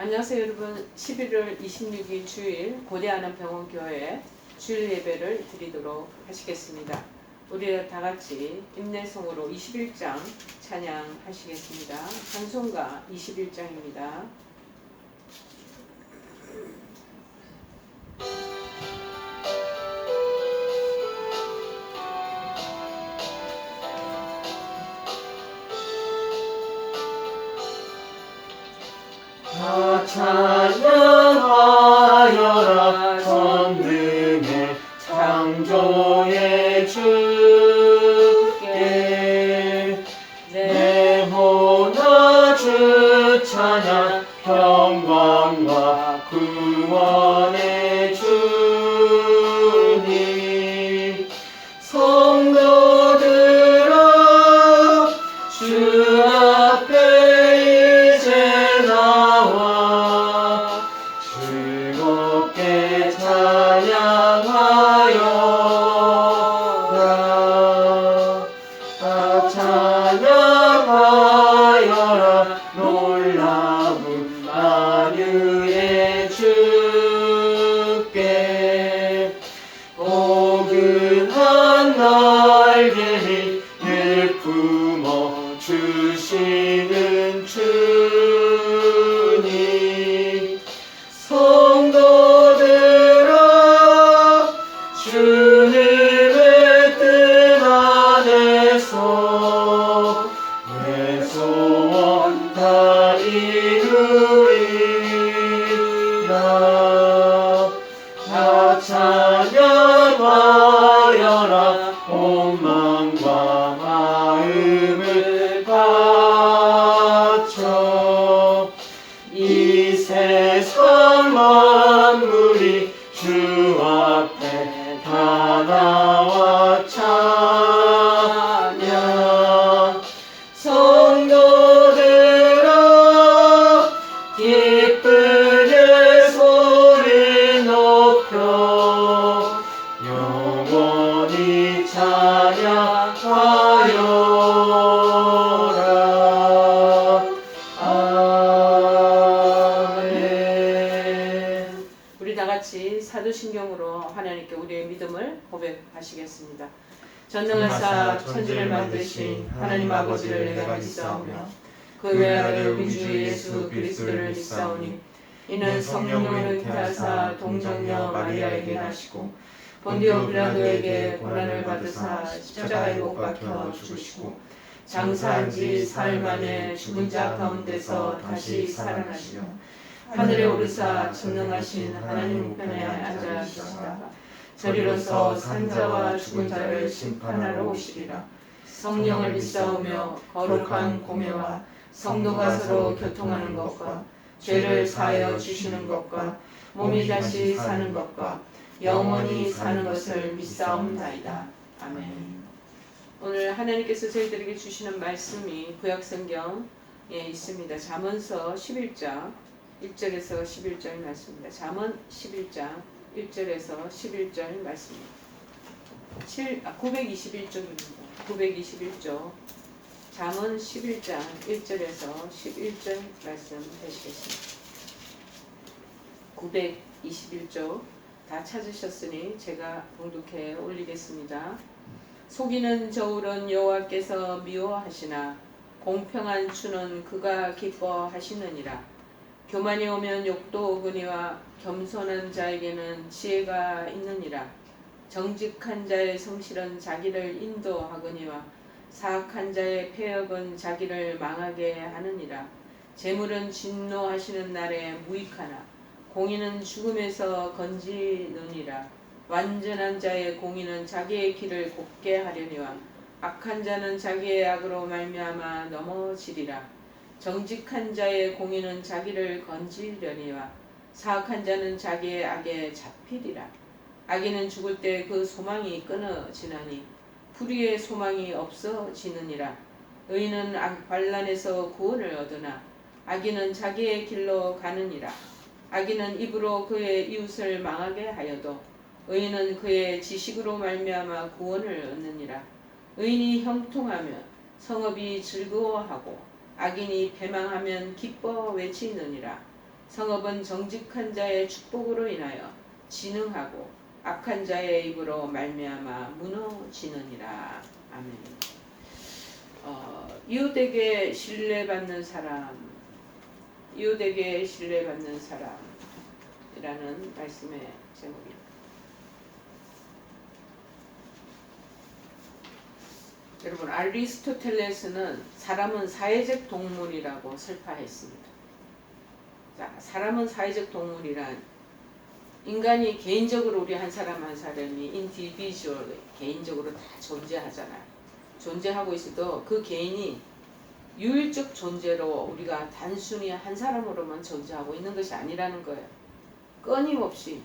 안녕하세요 여러분. 11월 26일 주일 고대하남병원교회에 주일 예배를 드리도록 하시겠습니다. 우리 다같이 임내성으로 21장 찬양하시겠습니다. 찬송가 21장입니다. 다 찬양하여라 전능의 창조의 주께 내모나 주 찬양 평강과 구원의 주님 성도들아 주 앞에 이제 나와 즐겁게 찬양하여라 다 찬양하여라 놀라운 만유의 주께 포근한 날개를 내품어 주시는 주님 성도들아 주님의 뜻 안에서 내 소원 다 이루리라 다 찬양하여라 온 마음과 마음을 바쳐 이 세상 만물이 주 앞에 다 나와 찬양 성도들아 기쁘게 소리 높여 영원히 찬양하여라 아멘. 우리 다같이 사도신경으로 하나님께 우리의 믿음을 고백하시겠습니다. 전능하사 천지를 만드신 하나님 아버지를 내가 믿사오며 그 외아들 우리 주 예수 그리스도를 믿사오니 이는 성령을 잉태하사 동정녀 마리아에게 나시고 본디오 빌라도에게 고난을 받으사 십자가에 못 박혀 죽으시고 장사한 지 사흘 만에 죽은 자 가운데서 다시 살아나시며 하늘에 오르사 전능하신 하나님 우편에 앉아 계시다가 저리로서 산자와 죽은 자를 심판하러 오시리라. 성령을 믿사오며 거룩한 공예와 성도가 서로 교통하는 것과 죄를 사하여 주시는 것과 몸이 다시 사는 것과 영원히 사는 것을 믿사옵나이다. 아멘. 오늘 하나님께서 저희들에게 주시는 말씀이 구약성경에 있습니다. 잠언서 11장 1절에서 11절 말씀입니다. 잠언 11장 1절에서 11절 말씀입니다. 921쪽입니다. 921쪽 잠언 11장 1절에서 11절 말씀 되시겠습니다. 921쪽 다 찾으셨으니 제가 봉독해 올리겠습니다. 속이는 저울은 여호와께서 미워하시나 공평한 추는 그가 기뻐하시느니라. 교만이 오면 욕도 오거니와 겸손한 자에게는 지혜가 있느니라. 정직한 자의 성실은 자기를 인도하거니와 사악한 자의 패역은 자기를 망하게 하느니라. 재물은 진노하시는 날에 무익하나 공의는 죽음에서 건지느니라. 완전한 자의 공의는 자기의 길을 곱게 하려니와 악한 자는 자기의 악으로 말미암아 넘어지리라. 정직한 자의 공의는 자기를 건지려니와 사악한 자는 자기의 악에 잡히리라. 악인은 죽을 때 그 소망이 끊어지나니 불의의 소망이 없어지느니라. 의인은 반란에서 구원을 얻으나 악인은 자기의 길로 가느니라. 악인은 입으로 그의 이웃을 망하게 하여도 의인은 그의 지식으로 말미암아 구원을 얻느니라. 의인이 형통하면 성읍이 즐거워하고 악인이 패망하면 기뻐 외치느니라. 성읍은 정직한 자의 축복으로 인하여 진흥하고 악한 자의 입으로 말미암아 무너지느니라. 아멘. 이웃에게 신뢰받는 사람, 이웃에게 신뢰받는 사람이라는 말씀의 제목입니다. 여러분, 아리스토텔레스는 사람은 사회적 동물이라고 설파했습니다. 자, 사람은 사회적 동물이란 인간이 개인적으로 우리 한 사람 한 사람이 인디비주얼 개인적으로 다 존재하잖아요. 존재하고 있어도 그 개인이 유일적 존재로 우리가 단순히 한 사람으로만 존재하고 있는 것이 아니라는 거예요. 끊임없이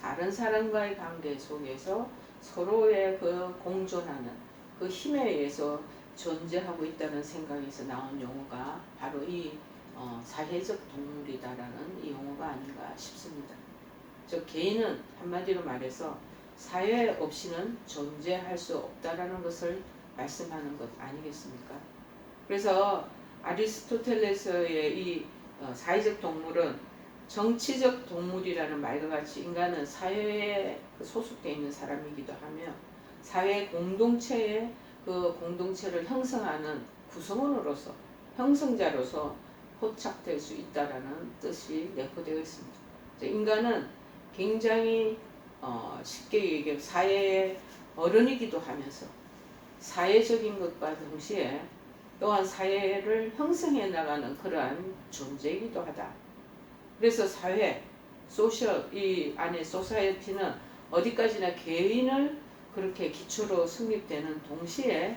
다른 사람과의 관계 속에서 서로의 그 공존하는 그 힘에 의해서 존재하고 있다는 생각에서 나온 용어가 바로 이 사회적 동물이다라는 이 용어가 아닌가 싶습니다. 즉 개인은 한마디로 말해서 사회 없이는 존재할 수 없다라는 것을 말씀하는 것 아니겠습니까? 그래서 아리스토텔레스의 이 사회적 동물은 정치적 동물이라는 말과 같이 인간은 사회에 소속되어 있는 사람이기도 하며 사회 공동체의 그 공동체를 형성하는 구성원으로서 형성자로서 포착될 수 있다라는 뜻이 내포되어 있습니다. 인간은 굉장히 쉽게 얘기해 사회의 어른이기도 하면서 사회적인 것과 동시에 또한 사회를 형성해 나가는 그러한 존재이기도 하다. 그래서 사회, 소셜, 이 안에 소사이어티는 어디까지나 개인을 그렇게 기초로 성립되는 동시에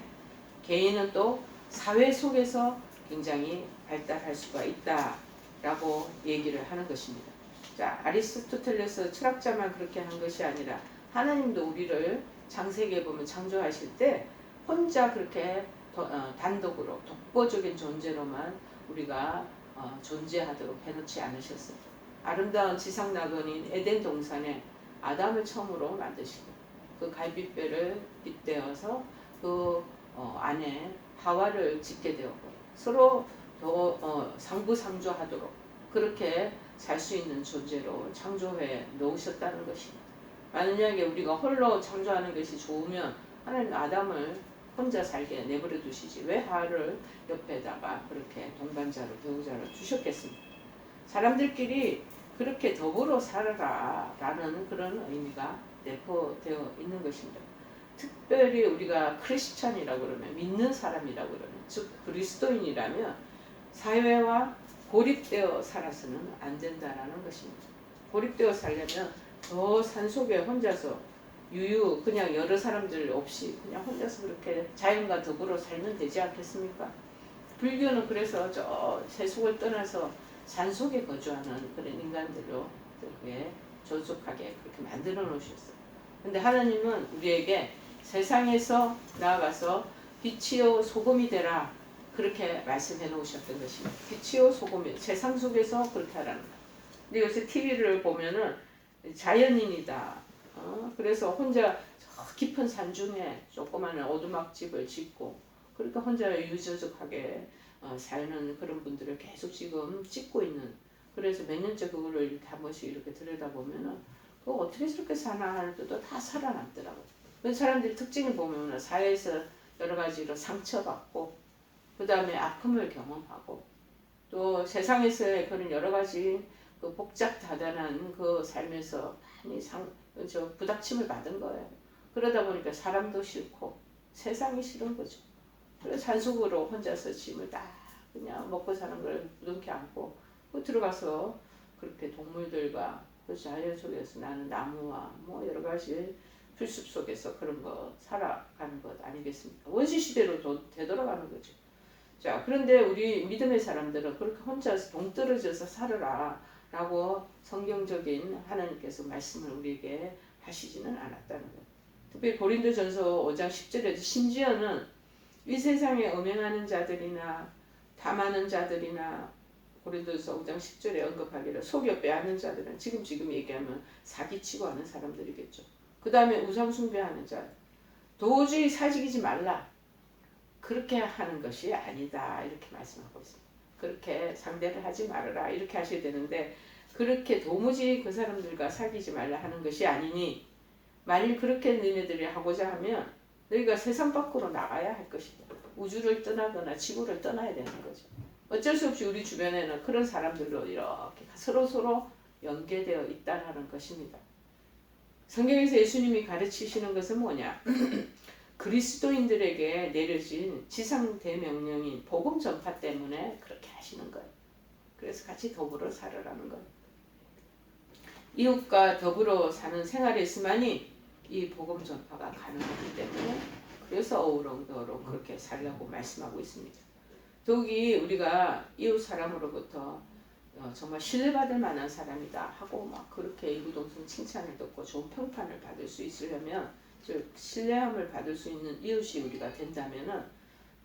개인은 또 사회 속에서 굉장히 발달할 수가 있다라고 얘기를 하는 것입니다. 자, 아리스토텔레스 철학자만 그렇게 한 것이 아니라 하나님도 우리를 창세기에 보면 창조하실 때 혼자 그렇게 단독으로 독보적인 존재로만 우리가 존재하도록 해놓지 않으셨어요. 아름다운 지상낙원인 에덴 동산에 아담을 처음으로 만드시고 그 갈빗뼈를 빗대어서 그 안에 하와를 짓게 되었고 서로 더 상부상조하도록 그렇게 살 수 있는 존재로 창조해 놓으셨다는 것입니다. 만약에 우리가 홀로 창조하는 것이 좋으면 하나님 아담을 혼자 살게 내버려 두시지 왜 하와를 옆에다가 그렇게 동반자로 배우자로 주셨겠습니까? 사람들끼리 그렇게 더불어 살아라 라는 그런 의미가 내포되어 있는 것입니다. 특별히 우리가 크리스찬이라고 그러면 믿는 사람이라고 그러면 즉 그리스도인이라면 사회와 고립되어 살아서는 안 된다라는 것입니다. 고립되어 살려면 저 산속에 혼자서 유유 그냥 여러 사람들 없이 그냥 혼자서 그렇게 자연과 더불어 살면 되지 않겠습니까? 불교는 그래서 저 세속을 떠나서 산속에 거주하는 그런 인간들로 그렇게 조속하게 그렇게 만들어 놓으셨어요. 근데 하나님은 우리에게 세상에서 나아가서 빛이요 소금이 되라 그렇게 말씀해 놓으셨던 것입니다. 빛이요 소금이 세상 속에서 그렇게 하라는 거예요. 근데 요새 TV를 보면은 자연인이다. 그래서 혼자 저 깊은 산중에 조그마한 오두막집을 짓고 그렇게 혼자 유저적하게 사는 그런 분들을 계속 지금 찍고 있는 그래서 몇 년째 그거를 이렇게 한 번씩 이렇게 들여다보면은 그거 어떻게 저렇게 사나 하는데 또 다 살아남더라고요. 그 사람들이 특징을 보면은 사회에서 여러 가지로 상처받고 그 다음에 아픔을 경험하고 또 세상에서의 그런 여러 가지 그 복잡다단한 그 삶에서 많이 부닥침을 받은 거예요. 그러다 보니까 사람도 싫고 세상이 싫은 거죠. 그래서 산속으로 혼자서 짐을 다 그냥 먹고 사는 걸 부둥켜 안고 들어가서 그렇게 동물들과 그 자연 속에서 나는 나무와 뭐 여러 가지 풀숲 속에서 그런 거 살아가는 것 아니겠습니까? 원시 시대로 되돌아가는 거죠. 자, 그런데 우리 믿음의 사람들은 그렇게 혼자서 동떨어져서 살아라 라고 성경적인 하나님께서 말씀을 우리에게 하시지는 않았다는 거예요. 특별히 고린도전서 5장 10절에도 심지어는 이 세상에 음행하는 자들이나 탐하는 자들이나 고린도전서 5장 10절에 언급하기를 속여 빼앗는 자들은 지금 얘기하면 사기치고 하는 사람들이겠죠. 그 다음에 우상 숭배하는 자 도저히 사직이지 말라 그렇게 하는 것이 아니다 이렇게 말씀하고 있습니다. 그렇게 상대를 하지 말아라 이렇게 하셔야 되는데 그렇게 도무지 그 사람들과 사귀지 말라 하는 것이 아니니 만일 그렇게 너희들이 하고자 하면 너희가 세상 밖으로 나가야 할 것이다. 우주를 떠나거나 지구를 떠나야 되는 거죠. 어쩔 수 없이 우리 주변에는 그런 사람들로 이렇게 서로 연계되어 있다는 것입니다. 성경에서 예수님이 가르치시는 것은 뭐냐? 그리스도인들에게 내려진 지상 대명령인 복음 전파 때문에 그렇게 하시는 거예요. 그래서 같이 더불어 살아라는 거예요. 이웃과 더불어 사는 생활에 있으만이 이 복음 전파가 가능하기 때문에 그래서 어우렁더러 그렇게 살라고 말씀하고 있습니다. 더욱이 우리가 이웃 사람으로부터 정말 신뢰받을 만한 사람이다 하고 막 그렇게 이구동성 칭찬을 듣고 좋은 평판을 받을 수 있으려면 즉 신뢰함을 받을 수 있는 이웃이 우리가 된다면은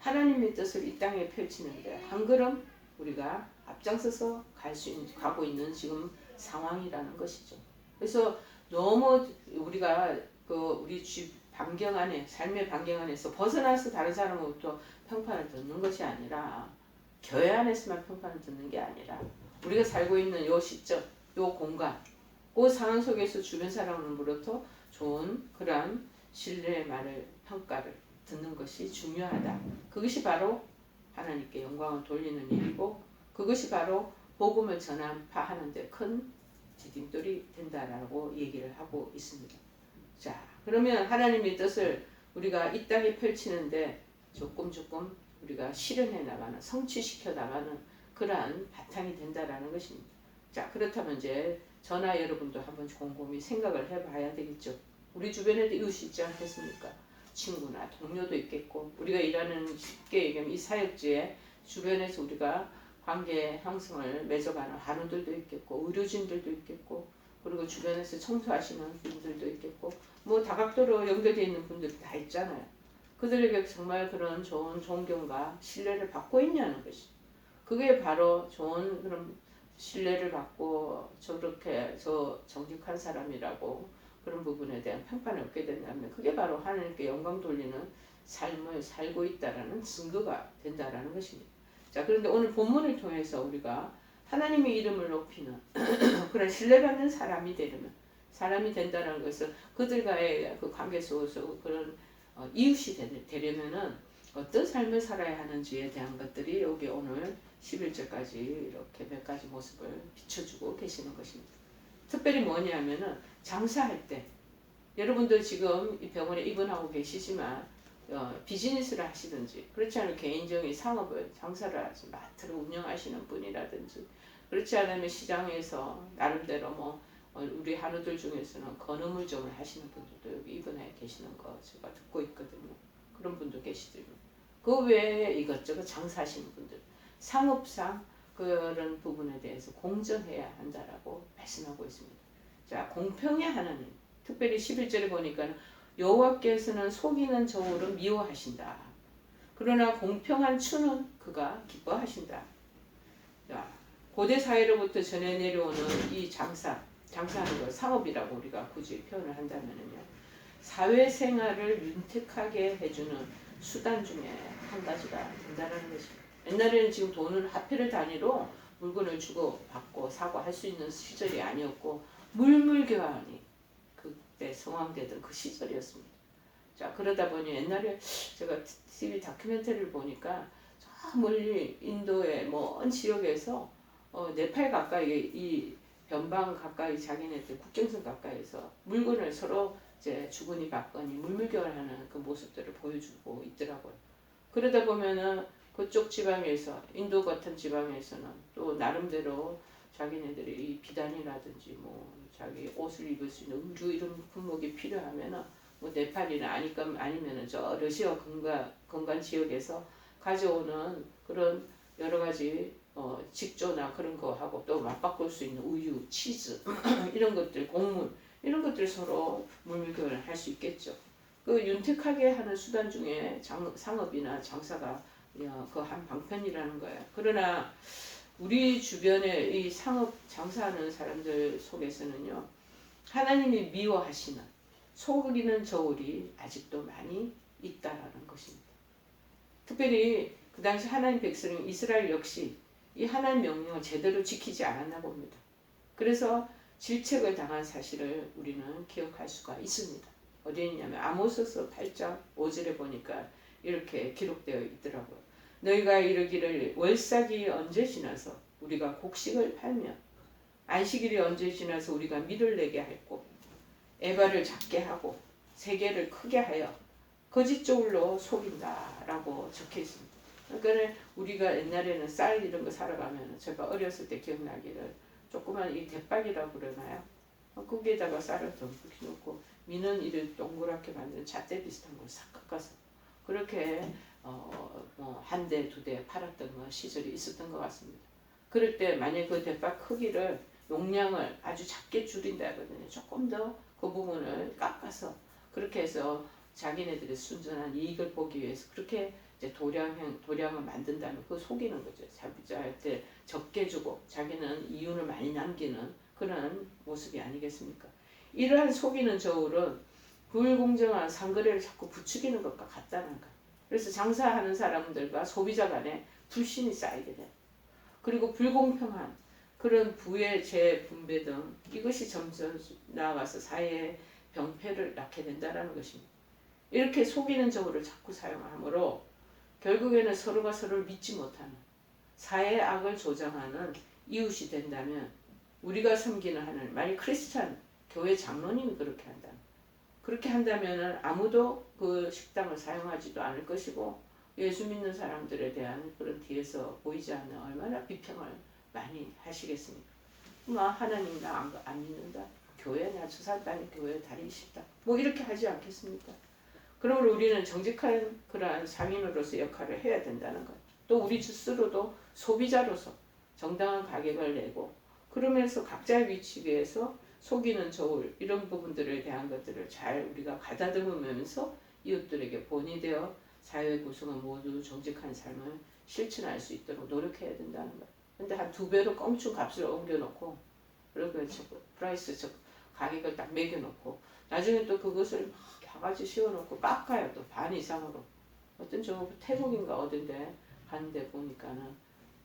하나님의 뜻을 이 땅에 펼치는데 한 걸음 우리가 앞장서서 가고 있는 지금 상황이라는 것이죠. 그래서 너무 우리가 우리 집 반경 안에 삶의 반경 안에서 벗어나서 다른 사람으로부터 평판을 듣는 것이 아니라 교회 안에서만 평판을 듣는 게 아니라 우리가 살고 있는 요 시점, 요 공간, 그 상황 속에서 주변 사람으로부터 좋은 그러한 신뢰의 말을 평가를 듣는 것이 중요하다. 그것이 바로 하나님께 영광을 돌리는 일이고 그것이 바로 복음을 전파하는 데 큰 디딤돌이 된다라고 얘기를 하고 있습니다. 자, 그러면 하나님의 뜻을 우리가 이 땅에 펼치는데 조금 우리가 실현해 나가는, 성취시켜 나가는 그러한 바탕이 된다라는 것입니다. 자, 그렇다면 이제 저나 여러분도 한번 곰곰이 생각을 해봐야 되겠죠. 우리 주변에도 이웃이 있지 않겠습니까? 친구나 동료도 있겠고 우리가 일하는 쉽게 얘기하면 이 사역지에 주변에서 우리가 관계 형성을 맺어가는 한우들도 있겠고 의료진들도 있겠고 그리고 주변에서 청소하시는 분들도 있겠고 뭐 다각도로 연결되어 있는 분들이 다 있잖아요. 그들에게 정말 그런 좋은 존경과 신뢰를 받고 있냐는 것이 그게 바로 좋은 그런 신뢰를 받고 저렇게 저 정직한 사람이라고 그런 부분에 대한 평판을 얻게 된다면 그게 바로 하나님께 영광 돌리는 삶을 살고 있다라는 증거가 된다라는 것입니다. 자, 그런데 오늘 본문을 통해서 우리가 하나님의 이름을 높이는 그런 신뢰받는 사람이 된다는 것은 그들과의 그 관계 속에서 그런 이웃이 되려면은 어떤 삶을 살아야 하는지에 대한 것들이 여기 오늘 11절까지 이렇게 몇 가지 모습을 비춰주고 계시는 것입니다. 특별히 뭐냐면은 장사할 때 여러분들 지금 이 병원에 입원하고 계시지만 비즈니스를 하시든지 그렇지 않으면 개인적인 상업을 장사를 하시 마트를 운영하시는 분이라든지 그렇지 않으면 시장에서 나름대로 뭐 우리 한우들 중에서는 건어물점을 하시는 분들도 여기 입원해 계시는 거 제가 듣고 있거든요. 그런 분도 계시더라고요. 그 외에 이것저것 장사하시는 분들 상업상 그런 부분에 대해서 공정해야 한다라고 말씀하고 있습니다. 자, 공평의 하나님 특별히 11절에 보니까 여호와께서는 속이는 저울을 미워하신다. 그러나 공평한 추는 그가 기뻐하신다. 자, 고대 사회로부터 전해 내려오는 이 장사하는 걸 상업이라고 우리가 굳이 표현을 한다면요. 사회생활을 윤택하게 해주는 수단 중에 한 가지가 된다는 것입니다. 옛날에는 지금 돈을 화폐를 단위로 물건을 주고 받고 사고 할 수 있는 시절이 아니었고 물물교환이 그때 성황되던 그 시절이었습니다. 자, 그러다 보니 옛날에 제가 TV 다큐멘터리를 보니까 저 멀리 인도의 먼 지역에서 네팔 가까이 이 변방 가까이 자기네들 국경선 가까이서 물건을 서로 이제 주거니 받거니 물물교환하는 그 모습들을 보여주고 있더라고요. 그러다 보면은 그쪽 지방에서 인도 같은 지방에서는 또 나름대로 자기네들이 이 비단이라든지 뭐 자기 옷을 입을 수 있는 의류 이런 품목이 필요하면은 뭐 네팔이나 아니면은 저 러시아 건강 지역에서 가져오는 그런 여러 가지 직조나 그런 거 하고 또 맞바꿀 수 있는 우유, 치즈 이런 것들, 곡물 이런 것들 서로 물밀교환을 할 수 있겠죠. 그 윤택하게 하는 수단 중에 상업이나 장사가 그 한 방편이라는 거예요. 그러나 우리 주변에 이 상업 장사하는 사람들 속에서는요, 하나님이 미워하시는 속이는 저울이 아직도 많이 있다라는 것입니다. 특별히 그 당시 하나님 백성 이스라엘 역시 이 하나님 명령을 제대로 지키지 않았나 봅니다. 그래서 질책을 당한 사실을 우리는 기억할 수가 있습니다. 어디에 있냐면 아모스서 8장 5절에 보니까 이렇게 기록되어 있더라고요. 너희가 이르기를 월삭이 언제 지나서 우리가 곡식을 팔며 안식일이 언제 지나서 우리가 밀을 내게 할고 에바를 작게 하고 세계를 크게 하여 거짓 조울로 속인다라고 적혀 있습니다. 그러니까 우리가 옛날에는 쌀 이런 거 사러 가면 제가 어렸을 때 기억나기를 조그만 이 대박이라고 그러나요? 거기에다가 쌀을 듬뿍 넣고 미는 이를 동그랗게 만든 잣대 비슷한 걸 싹 깎아서 그렇게 뭐 한 대, 두 대 팔았던 시절이 있었던 것 같습니다. 그럴 때 만약 그 대박 크기를 용량을 아주 작게 줄인다거든요. 조금 더 그 부분을 깎아서 그렇게 해서 자기네들의 순전한 이익을 보기 위해서 그렇게 이제 도량을 만든다면 그거 속이는 거죠. 자기한테 적게 주고 자기는 이윤을 많이 남기는 그런 모습이 아니겠습니까? 이러한 속이는 저울은 불공정한 상거래를 자꾸 부추기는 것과 같다는 거예요. 그래서 장사하는 사람들과 소비자 간에 불신이 쌓이게 돼요. 그리고 불공평한 그런 부의 재분배 등 이것이 점점 나아가서 사회의 병폐를 낳게 된다는 것입니다. 이렇게 속이는 저울을 자꾸 사용하므로 결국에는 서로가 서로를 믿지 못하는 사회의 악을 조장하는 이웃이 된다면 우리가 섬기는 하나님, 만약 크리스찬 교회 장로님이 그렇게 한다면 그렇게 한다면 아무도 그 식당을 사용하지도 않을 것이고 예수 믿는 사람들에 대한 그런 뒤에서 보이지 않는 얼마나 비평을 많이 하시겠습니까? 하나님 나 안 믿는다. 교회 나 저 사람이 교회에 다니기 싫다. 뭐 이렇게 하지 않겠습니까? 그러므로 우리는 정직한 그러한 상인으로서 역할을 해야 된다는 것. 또 우리 스스로도 소비자로서 정당한 가격을 내고 그러면서 각자의 위치에서 속이는 저울 이런 부분들에 대한 것들을 잘 우리가 가다듬으면서 이웃들에게 본이 되어 사회 구성은 모두 정직한 삶을 실천할 수 있도록 노력해야 된다는 것. 근데 한 2배로 껑충 값을 옮겨놓고 그리고 프라이스 가격을 딱 매겨놓고 나중에 또 그것을 막 바가지 씌워놓고 깎아요. 또 반 이상으로. 어떤 저 태국인가 어딘데 갔는데 보니까는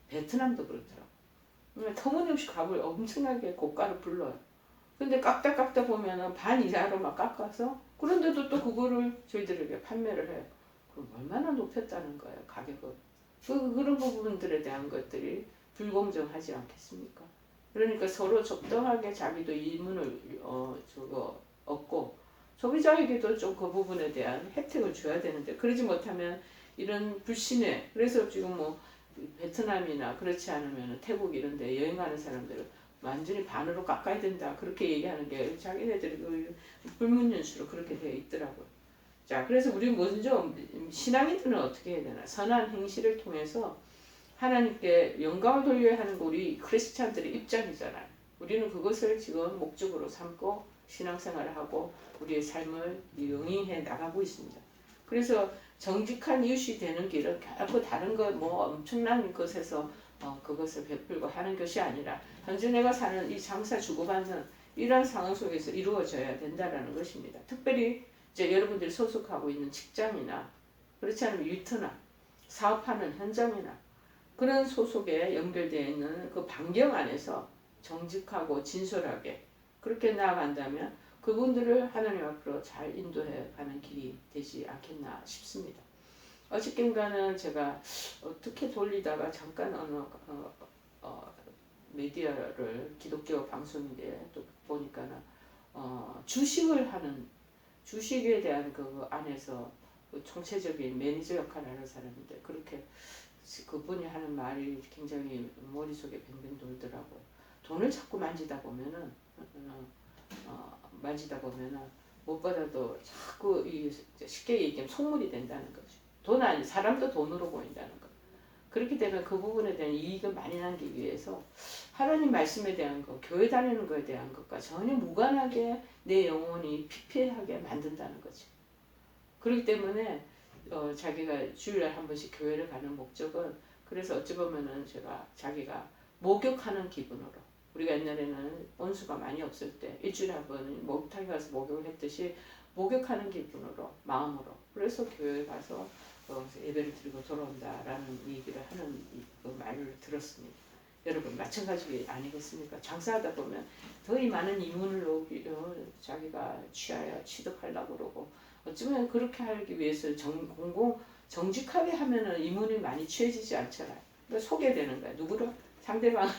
베트남도 그렇더라고. 터무니없이 값을 엄청나게 고가를 불러요. 근데 깎다 보면은 반 이하로 막 깎아서 그런데도 또 그거를 저희들에게 판매를 해요. 그럼 얼마나 높였다는 거예요, 가격을. 그런 부분들에 대한 것들이 불공정하지 않겠습니까? 그러니까 서로 적당하게 자기도 이문을 얻고 소비자에게도 좀 그 부분에 대한 혜택을 줘야 되는데 그러지 못하면 이런 불신에 그래서 지금 뭐 베트남이나 그렇지 않으면 태국 이런 데 여행 가는 사람들은 완전히 반으로 깎아야 된다 그렇게 얘기하는 게 자기네들이 그 불문연수로 그렇게 되어 있더라고요. 자, 그래서 우리 먼저 신앙인들은 어떻게 해야 되나? 선한 행실을 통해서 하나님께 영광을 돌려야 하는 거 우리 크리스찬들의 입장이잖아요. 우리는 그것을 지금 목적으로 삼고 신앙생활을 하고 우리의 삶을 영위해 나가고 있습니다. 그래서 정직한 이웃이 되는 길은 결코 다른 것 뭐 엄청난 것에서 그것을 베풀고 하는 것이 아니라 현재 내가 사는 이 장사 주고받는 이러한 상황 속에서 이루어져야 된다는 것입니다. 특별히 이제 여러분들이 소속하고 있는 직장이나 그렇지 않으면 일터나 사업하는 현장이나 그런 소속에 연결되어 있는 그 반경 안에서 정직하고 진솔하게 그렇게 나아간다면 그분들을 하나님 앞으로 잘 인도해 가는 길이 되지 않겠나 싶습니다. 어저께인가는 제가 어떻게 돌리다가 잠깐 어느 미디어를 기독교 방송인데 또 보니까는 주식을 하는 주식에 대한 그 안에서 그 총체적인 매니저 역할을 하는 사람인데 그렇게 그분이 하는 말이 굉장히 머릿속에 뱅뱅 돌더라고요. 돈을 자꾸 만지다 보면은 무엇보다도 자꾸 쉽게 얘기하면 속물이 된다는 거죠. 돈 아니 사람도 돈으로 보인다는 거. 그렇게 되면 그 부분에 대한 이익을 많이 남기기 위해서 하나님 말씀에 대한 것, 교회 다니는 것에 대한 것과 전혀 무관하게 내 영혼이 피폐하게 만든다는 거죠. 그렇기 때문에 자기가 주일날 한 번씩 교회를 가는 목적은 그래서 어찌 보면은 자기가 목욕하는 기분으로 우리가 옛날에는 온수가 많이 없을 때 일주일에 한 번 목욕탕에 가서 목욕을 했듯이 목욕하는 기분으로 마음으로 그래서 교회에 가서 예배를 드리고 돌아온다라는 얘기를 하는 그 말을 들었습니다. 여러분 마찬가지 아니겠습니까? 장사하다 보면 더이 많은 이문을 자기가 취하여 취득하려고 그러고 어쩌면 그렇게 하기 위해서 정직하게 하면은 이문이 많이 취해지지 않잖아요. 그러니까 속여되는 거야. 누구를? 상대방을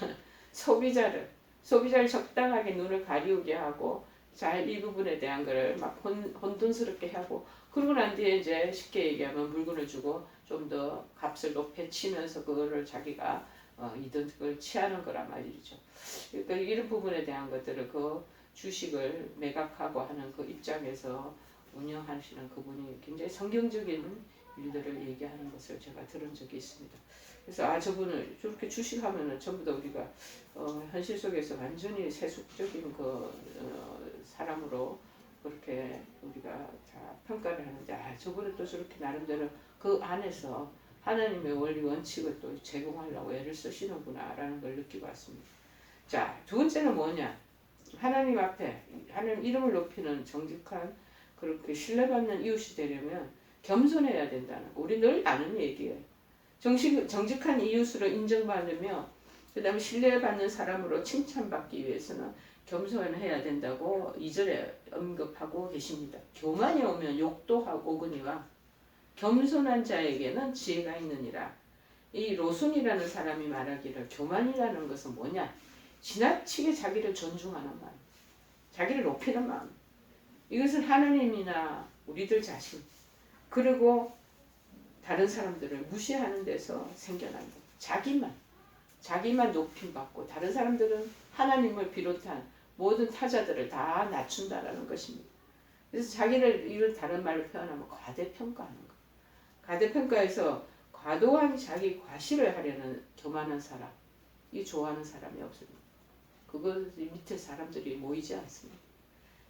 소비자를 적당하게 눈을 가리우게 하고 잘 이 부분에 대한 거를 막 혼돈스럽게 하고 그러고 난 뒤에 이제 쉽게 얘기하면 물건을 주고 좀 더 값을 높여치면서 그거를 자기가 이득을 취하는 거란 말이죠. 그러니까 이런 부분에 대한 것들을 그 주식을 매각하고 하는 그 입장에서 운영하시는 그분이 굉장히 성경적인 일들을 얘기하는 것을 제가 들은 적이 있습니다. 그래서 저분을 저렇게 주식하면은 전부 다 우리가 현실 속에서 완전히 세속적인 사람으로 그렇게 우리가 다 평가를 하는데 저분은 또 저렇게 나름대로 그 안에서 하나님의 원리 원칙을 또 제공하려고 애를 쓰시는구나라는 걸 느끼고 왔습니다. 자, 두 번째는 뭐냐? 하나님 앞에 하나님 이름을 높이는 정직한 그렇게 신뢰받는 이웃이 되려면 겸손해야 된다는 거. 우리 늘 아는 얘기예요. 정직한 이웃으로 인정받으며 그 다음에 신뢰받는 사람으로 칭찬받기 위해서는 겸손해야 된다고 2절에 언급하고 계십니다. 교만이 오면 욕도 오거니와 겸손한 자에게는 지혜가 있느니라. 이 로순이라는 사람이 말하기를 교만이라는 것은 뭐냐? 지나치게 자기를 존중하는 마음, 자기를 높이는 마음. 이것은 하나님이나 우리들 자신 그리고 다른 사람들을 무시하는 데서 생겨난 것. 자기만 높임받고 다른 사람들은 하나님을 비롯한 모든 타자들을 다 낮춘다라는 것입니다. 그래서 자기를 이런 다른 말로 표현하면 과대평가하는 것. 과대평가에서 과도한 자기 과시를 하려는 교만한 사람, 이 좋아하는 사람이 없습니다. 그것 밑에 사람들이 모이지 않습니다.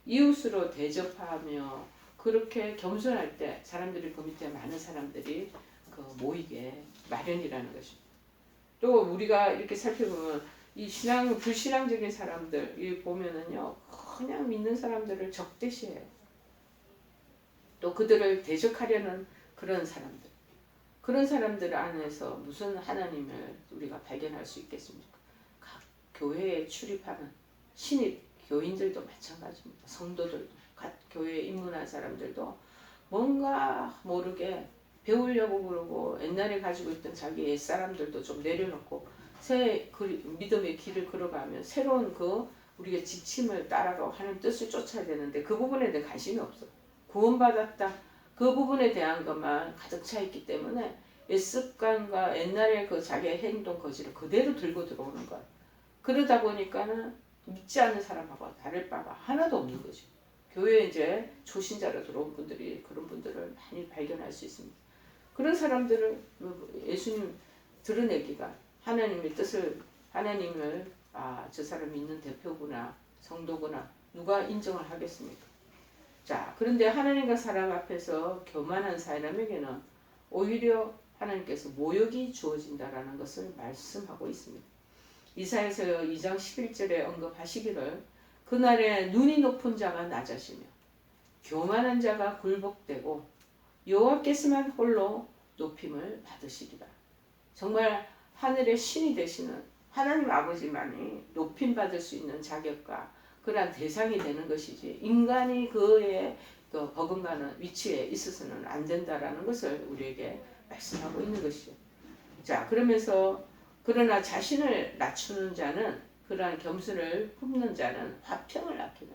이웃으로 대접하며 그렇게 겸손할 때 사람들이 그 밑에 많은 사람들이 모이게 마련이라는 것입니다. 또 우리가 이렇게 살펴보면 이 불신앙적인 사람들 이 보면은요 그냥 믿는 사람들을 적대시해요. 또 그들을 대적하려는 그런 사람들 안에서 무슨 하나님을 우리가 발견할 수 있겠습니까? 각 교회에 출입하는 신입 교인들도 마찬가지입니다. 성도들도 각 교회에 입문한 사람들도 뭔가 모르게 배우려고 그러고 옛날에 가지고 있던 자기 옛사람들도 좀 내려놓고 새 믿음의 길을 걸어가면 새로운 우리가 지침을 따라가고 하는 뜻을 쫓아야 되는데 그 부분에 대해 관심이 없어. 구원받았다. 그 부분에 대한 것만 가득 차 있기 때문에 옛습관과 옛날의 자기의 행동 거지를 그대로 들고 들어오는 거야. 그러다 보니까는 믿지 않는 사람하고 다를 바가 하나도 없는 거죠. 교회에 이제 초신자로 들어온 분들이 그런 분들을 많이 발견할 수 있습니다. 그런 사람들을 예수님 드러내기가 하나님의 뜻을 하나님을 저 사람 믿는 대표구나 성도구나 누가 인정을 하겠습니까? 자, 그런데 하나님과 사람 앞에서 교만한 사람에게는 오히려 하나님께서 모욕이 주어진다라는 것을 말씀하고 있습니다. 이사야서 2장 11절에 언급하시기를 그날에 눈이 높은 자가 낮아지며 교만한 자가 굴복되고 여호와께서만 홀로 높임을 받으시리라. 정말 하늘의 신이 되시는 하나님 아버지만이 높임받을 수 있는 자격과 그러한 대상이 되는 것이지 인간이 그의 버금가는 위치에 있어서는 안 된다라는 것을 우리에게 말씀하고 있는 것이죠. 자, 그러면서 그러나 자신을 낮추는 자는 그러한 겸손을 품는 자는 화평을 낳기는.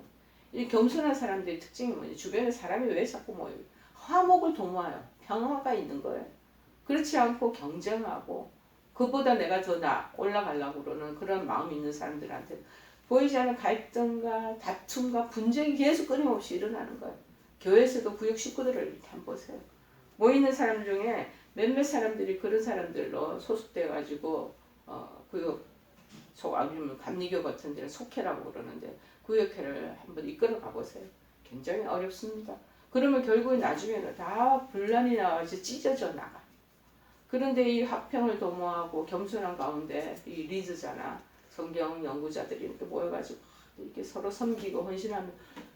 이 겸손한 사람들의 특징이 뭐냐? 주변에 사람이 왜 자꾸 모여요? 화목을 도모하여 평화가 있는 거예요. 그렇지 않고 경쟁하고 그보다 내가 더 올라가려고 그러는 그런 마음이 있는 사람들한테 보이지 않는 갈등과 다툼과 분쟁이 계속 끊임없이 일어나는 거예요. 교회에서도 구역 식구들을 이렇게 한번 보세요. 모이는 사람 중에 몇몇 사람들이 그런 사람들로 소속돼가지고 구역 아니면 감리교 같은 데는 속회라고 그러는데 구역회를 한번 이끌어 가보세요. 굉장히 어렵습니다. 그러면 결국에 나중에는 다 분란이 나와서 찢어져 나가. 그런데 이 화평을 도모하고 겸손한 가운데 이 리더잖아. 성경 연구자들이 이렇게 모여가지고 이렇게 서로 섬기고 헌신하면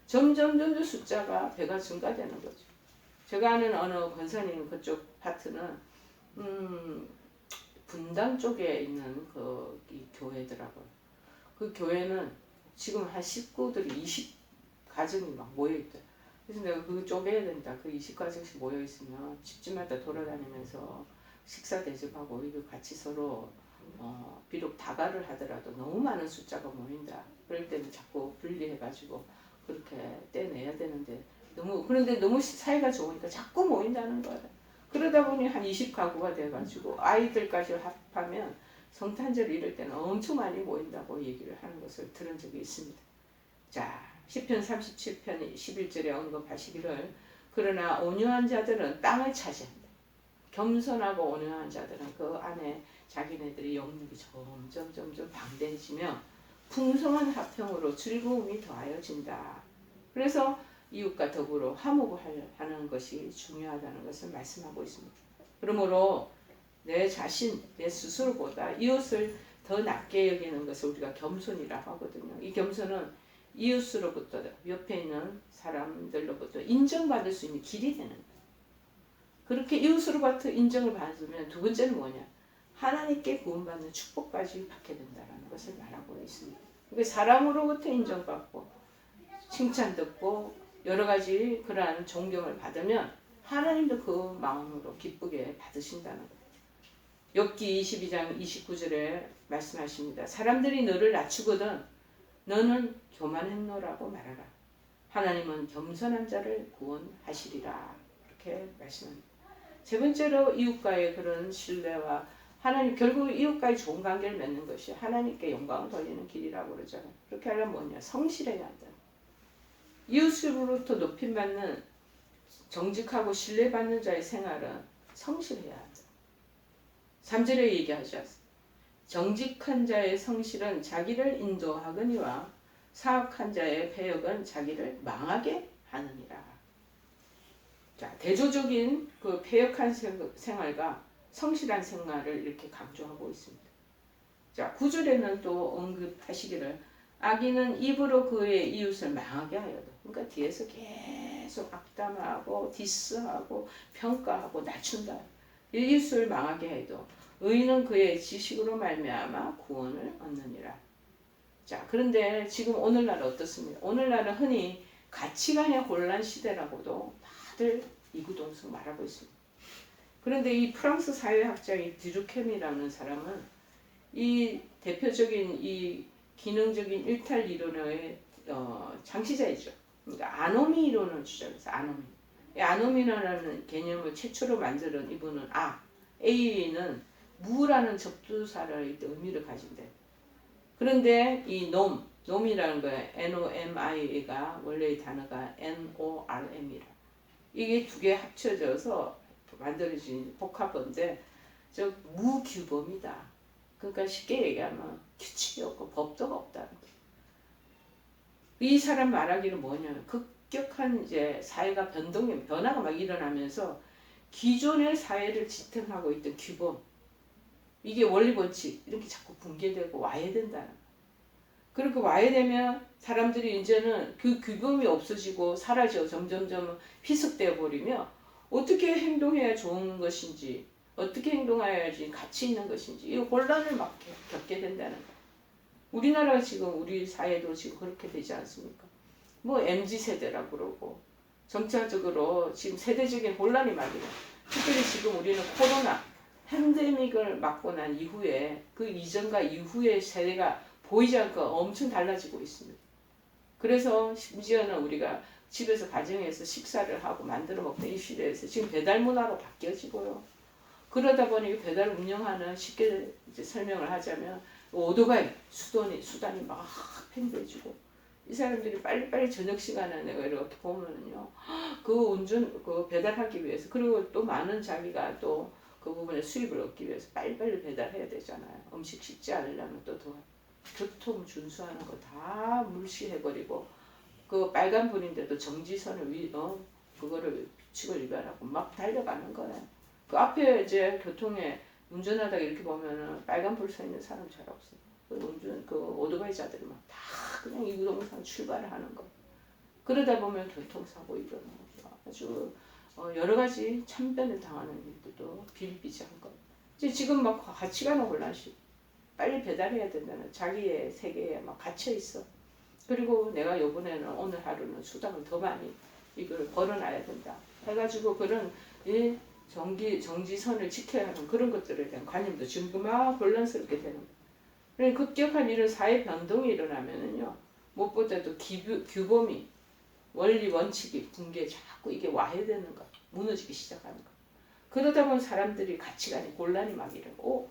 점점 숫자가 배가 증가되는 거죠. 제가 아는 어느 권사님 그쪽 파트는 분당 쪽에 있는 이 교회더라고요. 그 교회는 지금 한 식구들이 20가정이 막 모여있대. 그래서 내가 그거 쪼개야 된다. 그 20가정씩 모여있으면 집집마다 돌아다니면서 식사 대접하고 이거 같이 서로 비록 다가를 하더라도 너무 많은 숫자가 모인다. 그럴 때는 자꾸 분리해가지고 그렇게 떼내야 되는데 그런데 너무 사이가 좋으니까 자꾸 모인다는 거야. 그러다 보니 한 20가구가 돼가지고 아이들까지 합하면 성탄절 이럴 때는 엄청 많이 모인다고 얘기를 하는 것을 들은 적이 있습니다. 자, 시편 37편 11절에 언급하시기를 그러나 온유한 자들은 땅을 차지한다. 겸손하고 온유한 자들은 그 안에 자기네들이 영육이 점점 방대해지며 풍성한 화평으로 즐거움이 더하여진다. 그래서 이웃과 더불어 화목하는 것이 중요하다는 것을 말씀하고 있습니다. 그러므로 내 자신, 내 스스로보다 이웃을 더 낮게 여기는 것을 우리가 겸손이라고 하거든요. 이 겸손은 이웃으로부터 옆에 있는 사람들로부터 인정받을 수 있는 길이 되는 거예요. 그렇게 이웃으로부터 인정을 받으면 두 번째는 뭐냐? 하나님께 구원받는 축복까지 받게 된다는 것을 말하고 있습니다. 그러니까 사람으로부터 인정받고 칭찬 듣고 여러 가지 그러한 존경을 받으면 하나님도 그 마음으로 기쁘게 받으신다는 거예요. 욥기 22장 29절에 말씀하십니다. 사람들이 너를 낮추거든 너는 교만했노라고 말하라. 하나님은 겸손한 자를 구원하시리라. 이렇게 말씀합니다. 세 번째로 이웃과의 그런 신뢰와 하나님 결국 이웃과의 좋은 관계를 맺는 것이 하나님께 영광을 돌리는 길이라고 그러잖아요. 그렇게 하려면 뭐냐? 성실해야 한다. 이웃으로부터 높임받는 정직하고 신뢰받는 자의 생활은 성실해야 한다. 3절에 얘기하지 않습니다. 정직한 자의 성실은 자기를 인도하거니와 사악한 자의 패역은 자기를 망하게 하느니라. 자, 대조적인 그 패역한 생활과 성실한 생활을 이렇게 강조하고 있습니다. 자, 9절에는 또 언급하시기를 악인은 입으로 그의 이웃을 망하게 하여도, 그러니까 뒤에서 계속 악담하고 디스하고 평가하고 낮춘다. 이웃을 망하게 해도 의인은 그의 지식으로 말미암아 구원을 얻느니라. 자, 그런데 지금 오늘날 어떻습니까? 오늘날은 흔히 가치관의 혼란 시대라고도 다들 이구동성 말하고 있습니다. 그런데 이 프랑스 사회학자인 드루켐이라는 사람은 이 대표적인 이 기능적인 일탈 이론의 창시자이죠. 그러니까 아노미 이론을 주장해서 아노미라는 개념을 최초로 만드는 이분은 A는 무라는 접두사의 의미를 가진대. 그런데 이 놈이라는 거에 NOMI가 원래의 단어가 NORM이라. 이게 두 개 합쳐져서 만들어진 복합어인데 즉 무규범이다. 그러니까 쉽게 얘기하면 규칙이 없고 법도가 없다는 거예요. 이 사람 말하기는 뭐냐면 급격한 이제 사회가 변화가 막 일어나면서 기존의 사회를 지탱하고 있던 규범, 이게 원리 원칙 이렇게 자꾸 붕괴되고 와야 된다는 거예요. 그렇게 와야 되면 사람들이 이제는 그 규범이 없어지고 사라져 점점점 희석되어 버리며 어떻게 행동해야 좋은 것인지, 어떻게 행동해야지 가치 있는 것인지 이 혼란을 막 겪게 된다는 거예요. 우리나라가 지금 우리 사회도 지금 그렇게 되지 않습니까? 뭐 MZ세대라고 그러고 점차적으로 지금 세대적인 혼란이 막 일어나요. 특별히 지금 우리는 코로나 팬데믹을 맞고 난 이후에 그 이전과 이후의 세대가 보이지 않고 엄청 달라지고 있습니다. 그래서 심지어는 우리가 집에서 가정에서 식사를 하고 만들어 먹던 이 시대에서 지금 배달 문화로 바뀌어지고요. 그러다 보니 배달 운영하는 쉽게 이제 설명을 하자면 오토바이 수단이 막 팽배해지고 이 사람들이 빨리빨리 저녁 시간에 내가 이렇게 보면은요 그 배달하기 위해서 그리고 또 많은 자기가 또 그 부분에 수입을 얻기 위해서 빨리빨리 배달해야 되잖아요. 음식 식지 않으려면 또 더 교통 준수하는 거 다 물시해버리고 그 빨간불인데도 정지선을 그거를 규칙을 위반하고 막 달려가는 거예요. 그 앞에 이제 교통에 운전하다가 이렇게 보면은 빨간불 서 있는 사람 잘 없어요. 그 오토바이자들이 막 다 그냥 이구동성 출발을 하는 거. 그러다 보면 교통사고 일어나고 아주 여러 가지 참변을 당하는 일들도 비일비재한 것. 이제 지금 막 가치관은 혼란시. 빨리 배달해야 된다는 자기의 세계에 막 갇혀 있어. 그리고 내가 요번에는 오늘 하루는 수당을 더 많이 이걸 벌어놔야 된다. 해가지고 그런 이 정지선을 지켜야 하는 그런 것들에 대한 관념도 지금 막 혼란스럽게 되는 거예요. 그러니까 급격한 이런 사회 변동이 일어나면은요, 무엇보다도 규범이, 원리, 원칙이 붕괴 자꾸 이게 와야 되는 거, 무너지기 시작하는 거. 그러다 보면 사람들이 가치관이 곤란이 막 이러고,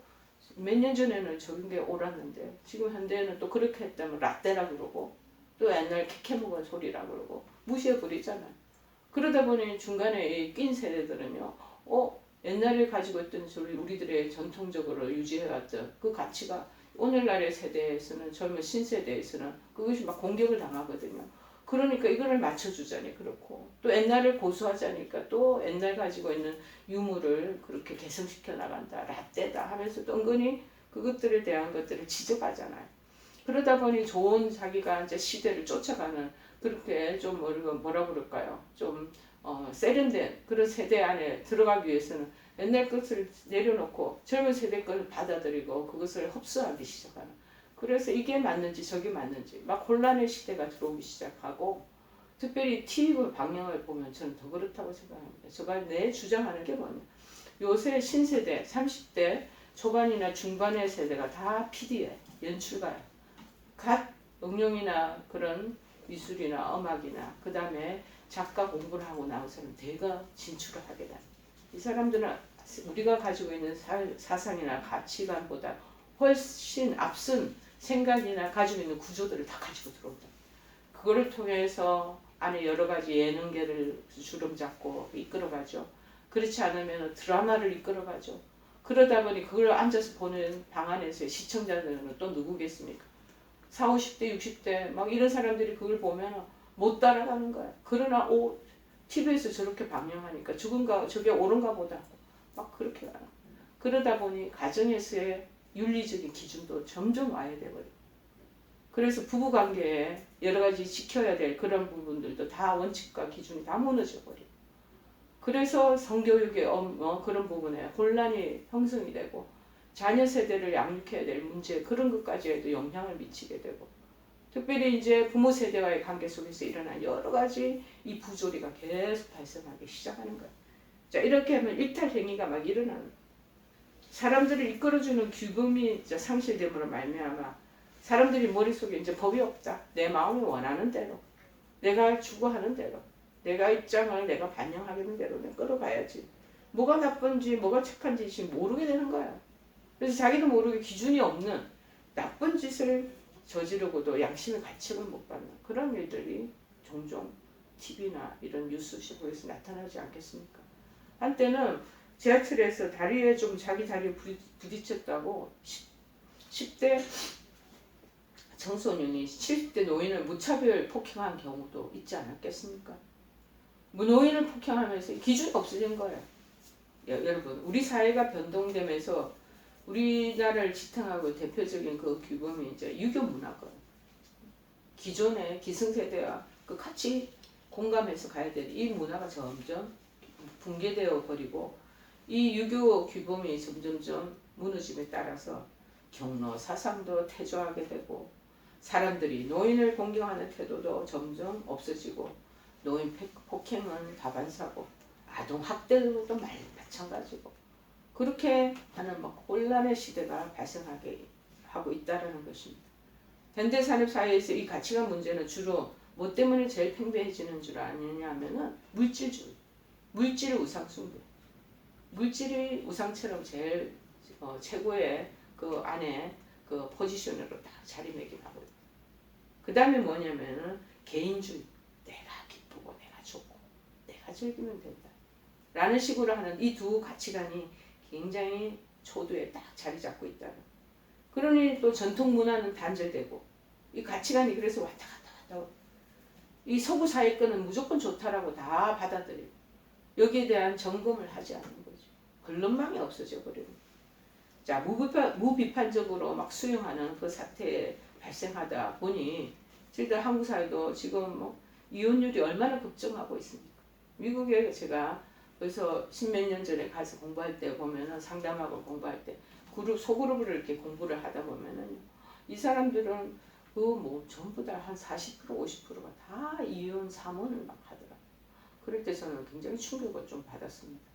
몇 년 전에는 저런 게 옳았는데, 지금 현대에는 또 그렇게 했다면 라떼라 그러고, 또 옛날 캐캐 먹은 소리라 그러고, 무시해버리잖아요. 그러다 보니 중간에 낀 세대들은요, 옛날에 가지고 있던 소리, 우리들의 전통적으로 유지해왔던 그 가치가 오늘날의 세대에서는 젊은 신세대에서는 그것이 막 공격을 당하거든요. 그러니까 이거를 맞춰주자니 그렇고 또 옛날을 고수하자니까 또 옛날 가지고 있는 유물을 그렇게 개성시켜 나간다. 라떼다 하면서 또 은근히 그것들에 대한 것들을 지적하잖아요. 그러다 보니 좋은 자기가 이제 시대를 쫓아가는 그렇게 좀 뭐라 그럴까요? 좀 세련된 그런 세대 안에 들어가기 위해서는 옛날 것을 내려놓고 젊은 세대 것을 받아들이고 그것을 흡수하기 시작하는. 그래서 이게 맞는지 저게 맞는지 막 혼란의 시대가 들어오기 시작하고 특별히 TV 방영을 보면 저는 더 그렇다고 생각합니다. 제가 내 주장하는 게 뭐냐. 요새 신세대 30대 초반이나 중반의 세대가 다 PD에 연출가야. 갓 응용이나 그런 미술이나 음악이나 그 다음에 작가 공부를 하고 나와서는 대거 진출을 하게 됩니다. 이 사람들은 우리가 가지고 있는 사상이나 가치관보다 훨씬 앞선 생각이나 가지고 있는 구조들을 다 가지고 들어온다. 그거를 통해서 안에 여러 가지 예능계를 주름잡고 이끌어가죠. 그렇지 않으면 드라마를 이끌어가죠. 그러다 보니 그걸 앉아서 보는 방 안에서의 시청자들은 또 누구겠습니까? 40, 50대, 60대 막 이런 사람들이 그걸 보면 못 따라가는 거야. 그러나 TV에서 저렇게 방영하니까 저게 옳은가 보다 막 그렇게 가요. 그러다 보니 가정에서의 윤리적인 기준도 점점 와야 돼버려. 그래서 부부관계에 여러 가지 지켜야 될 그런 부분들도 다 원칙과 기준이 다 무너져 버려. 그래서 성교육의 그런 부분에 혼란이 형성이 되고 자녀 세대를 양육해야 될 문제 그런 것까지에도 영향을 미치게 되고 특별히 이제 부모 세대와의 관계 속에서 일어난 여러 가지 이 부조리가 계속 발생하기 시작하는 거예요. 자, 이렇게 하면 일탈 행위가 막 일어나는 거예요. 사람들을 이끌어주는 규범이 이제 상실됨으로 말미암아 사람들이 머릿속에 이제 법이 없다. 내 마음이 원하는 대로 내가 추구하는 대로 내가 입장을 내가 반영하는 대로 내가 끌어가야지. 뭐가 나쁜지 뭐가 착한지 지금 모르게 되는 거야. 그래서 자기도 모르게 기준이 없는 나쁜 짓을 저지르고도 양심의 가책을 못 받는 그런 일들이 종종 TV나 이런 뉴스 시보에서 나타나지 않겠습니까? 한때는 지하철에서 다리에 좀 자기 다리에 부딪혔다고 10대 청소년이 70대 노인을 무차별 폭행한 경우도 있지 않았겠습니까? 노인을 폭행하면서 기준이 없어진 거예요. 여러분, 우리 사회가 변동되면서 우리나라를 지탱하고 대표적인 그 규범이 이제 유교 문화거든요. 기존의 기성세대와 그 같이 공감해서 가야 되는 이 문화가 점점 붕괴되어 버리고 이 유교 규범이 점점점 무너짐에 따라서 경로 사상도 퇴조하게 되고 사람들이 노인을 공경하는 태도도 점점 없어지고 노인 폭행은 다반사고 아동 학대도 마찬가지고 그렇게 하는 막 혼란의 시대가 발생하게 하고 있다는 것입니다. 현대산업 사회에서 이 가치관 문제는 주로 뭐 때문에 제일 팽배해지는 줄 아느냐 하면은 물질주의, 물질 우상숭배. 물질이 우상처럼 제일 최고의 그 안에 그 포지션으로 딱 자리매김하고 있고 그 다음에 뭐냐면은 개인주의. 내가 기쁘고 내가 좋고 내가 즐기면 된다. 라는 식으로 하는 이 두 가치관이 굉장히 초도에 딱 자리 잡고 있다는. 그러니 또 전통 문화는 단절되고 이 가치관이 그래서 왔다 갔다 이 서구 사회권은 무조건 좋다라고 다 받아들이고 여기에 대한 점검을 하지 않는 거죠. 근본망이 없어져 버리고. 자, 무비판적으로 막 수용하는 그 사태에 발생하다 보니 저희들 한국 사회도 지금 뭐 이혼율이 얼마나 급증하고 있습니까? 미국에 제가 그래서 십몇 년 전에 가서 공부할 때 보면은 상담학을 공부할 때 소그룹을 이렇게 공부를 하다 보면은 이 사람들은 그 뭐 전부 다 한 40% 50%가 다 이혼 사문을 막 하더라. 그럴 때 저는 굉장히 충격을 좀 받았습니다.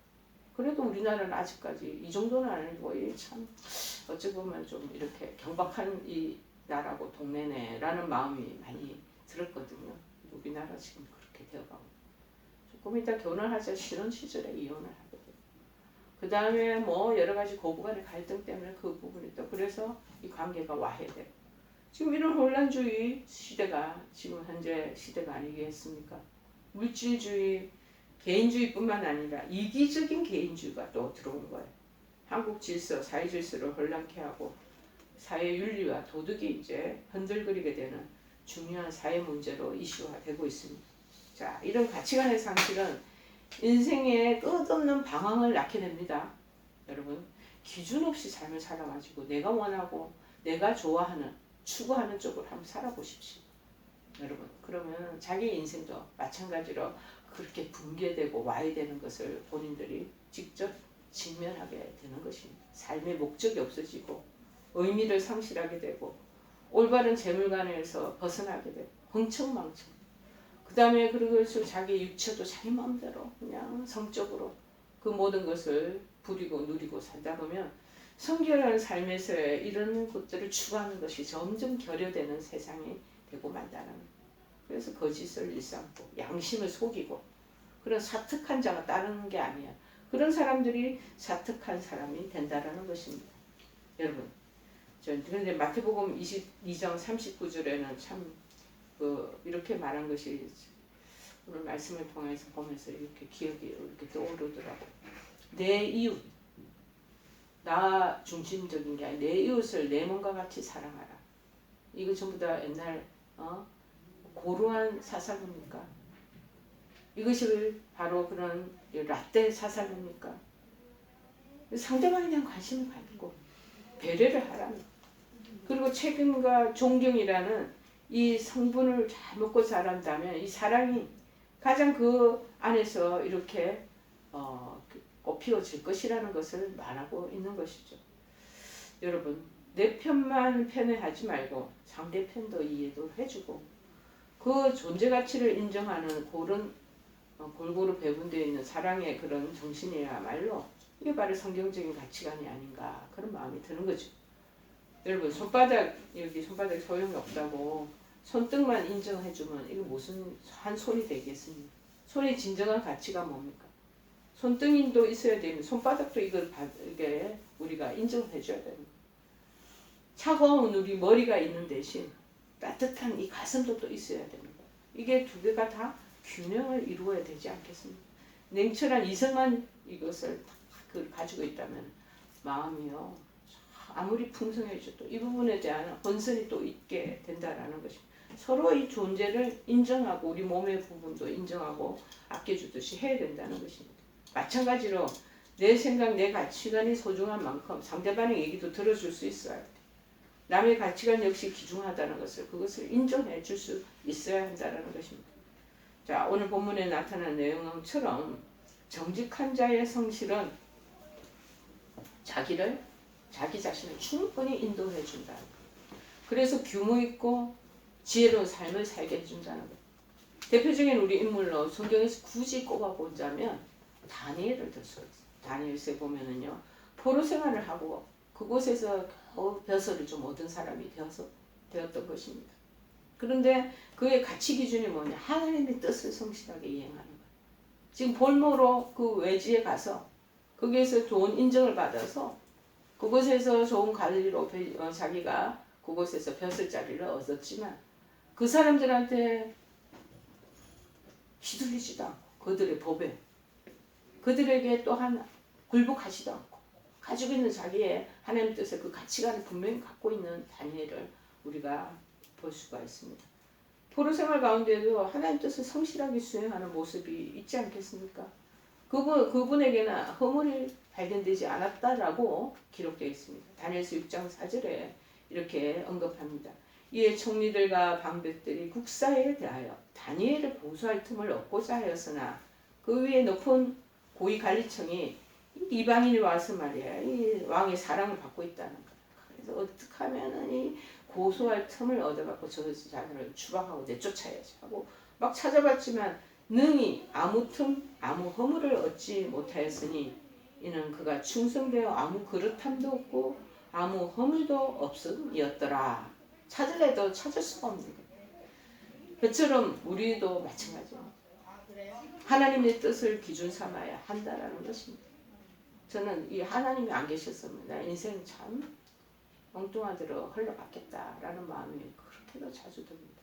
그래도 우리나라는 아직까지 이 정도는 아니고 참 어찌 보면 좀 이렇게 경박한 이 나라고 동네네라는 마음이 많이 들었거든요. 우리나라 지금 그렇게 되어가고 조금 이따 결혼하자 신혼 시절에 이혼을 하거든요. 그 다음에 뭐 여러 가지 고부간의 갈등 때문에 그 부분이 또 그래서 이 관계가 와해되고 지금 이런 혼란주의 시대가 지금 현재 시대가 아니겠습니까? 물질주의, 개인주의뿐만 아니라 이기적인 개인주의가 또 들어온 거예요. 한국 질서, 사회 질서를 혼란케 하고 사회 윤리와 도덕이 이제 흔들거리게 되는 중요한 사회 문제로 이슈화되고 있습니다. 자, 이런 가치관의 상실은 인생에 끝없는 방황을 낳게 됩니다. 여러분, 기준 없이 삶을 살아가지고 내가 원하고 내가 좋아하는 추구하는 쪽으로 한번 살아보십시오. 여러분, 그러면 자기 인생도 마찬가지로 그렇게 붕괴되고 와해되는 것을 본인들이 직접 직면하게 되는 것입니다. 삶의 목적이 없어지고 의미를 상실하게 되고 올바른 재물관에서 벗어나게 되고 흥청망청. 그 다음에 그것을 자기 육체도 자기 마음대로 그냥 성적으로 그 모든 것을 부리고 누리고 살다 보면 성결한 삶에서의 이런 것들을 추구하는 것이 점점 결여되는 세상이 되고 만다는 거예요. 그래서 거짓을 일삼고 양심을 속이고 그런 사특한 자가 따르는 게 아니야. 그런 사람들이 사특한 사람이 된다라는 것입니다. 여러분, 그런데 마태복음 22장 39절에는 참 이렇게 말한 것이 오늘 말씀을 통해서 보면서 이렇게 기억이 이렇게 떠오르더라고. 내 이웃, 나 중심적인 게 아니라 내 이웃을 내 몸과 같이 사랑하라. 이거 전부 다 옛날 고루한 사상입니까? 이것이 바로 그런 라떼 사상입니까? 상대방에 대한 관심을 가지고 배려를 하라는. 그리고 책임과 존경이라는 이 성분을 잘 먹고 자란다면 이 사랑이 가장 그 안에서 이렇게 꽃피워질 것이라는 것을 말하고 있는 것이죠. 여러분, 내 편만 편애하지 말고 상대편도 이해도 해주고 그 존재 가치를 인정하는 그런 골고루 배분되어 있는 사랑의 그런 정신이야말로 이게 바로 성경적인 가치관이 아닌가 그런 마음이 드는 거죠. 여러분, 여기 손바닥 소용이 없다고 손등만 인정해주면 이거 무슨 한 손이 되겠습니까? 손의 진정한 가치가 뭡니까? 손등인도 있어야 되면 손바닥도 이게 우리가 인정해줘야 됩니다. 차가운 우리 머리가 있는 대신 따뜻한 이 가슴도 또 있어야 됩니다. 이게 두 개가 다 균형을 이루어야 되지 않겠습니까? 냉철한 이성만 이것을 가지고 있다면 마음이요 아무리 풍성해져도 이 부분에 대한 본선이 또 있게 된다라는 것입니다. 서로 이 존재를 인정하고 우리 몸의 부분도 인정하고 아껴주듯이 해야 된다는 것입니다. 마찬가지로 내 생각, 내 가치관이 소중한 만큼 상대방의 얘기도 들어줄 수 있어야 돼. 남의 가치관 역시 귀중하다는 것을 그것을 인정해 줄 수 있어야 한다는 것입니다. 자, 오늘 본문에 나타난 내용처럼 정직한 자의 성실은 자기 자신을 충분히 인도해 준다. 그래서 규모 있고 지혜로운 삶을 살게 해준다는 것. 대표적인 우리 인물로 성경에서 굳이 꼽아보자면 다니엘을 들 수 있어요. 다니엘서에 보면은요 포로 생활을 하고 그곳에서 벼슬을 좀 얻은 사람이 되었던 것입니다. 그런데 그의 가치 기준이 뭐냐? 하나님의 뜻을 성실하게 이행하는 거예요. 지금 볼모로 그 외지에 가서 거기에서 좋은 인정을 받아서 그곳에서 좋은 관리로 자기가 그곳에서 벼슬 자리를 얻었지만 그 사람들한테 휘둘리지도 않고 그들의 법에 그들에게 또한 굴복하지도 않고 가지고 있는 자기의 하나님 뜻의 그 가치관을 분명히 갖고 있는 다니엘을 우리가 볼 수가 있습니다. 포로 생활 가운데도 하나님 뜻을 성실하게 수행하는 모습이 있지 않겠습니까? 그분에게는 허물이 발견되지 않았다라고 기록되어 있습니다. 다니엘서 6장 4절에 이렇게 언급합니다. 이에 총리들과 방백들이 국사에 대하여 다니엘을 보수할 틈을 얻고자 하였으나 그 위에 높은 고위 관리청이 이방인이 와서 말이야 이 왕의 사랑을 받고 있다는 거야. 그래서 어떻게 하면은 이 고소할 틈을 얻어갖고 저 자들을 추방하고 내쫓아야지 하고 막 찾아봤지만 능히 아무 틈 아무 허물을 얻지 못하였으니 이는 그가 충성되어 아무 그릇함도 없고 아무 허물도 없음이었더라. 찾으려도 찾을 수가 없는 거예요. 그처럼 우리도 마찬가지입니다. 하나님의 뜻을 기준 삼아야 한다라는 것입니다. 저는 이 하나님이 안 계셨으면 나 인생 참 엉뚱하대로 흘러갔겠다라는 마음이 그렇게도 자주 듭니다.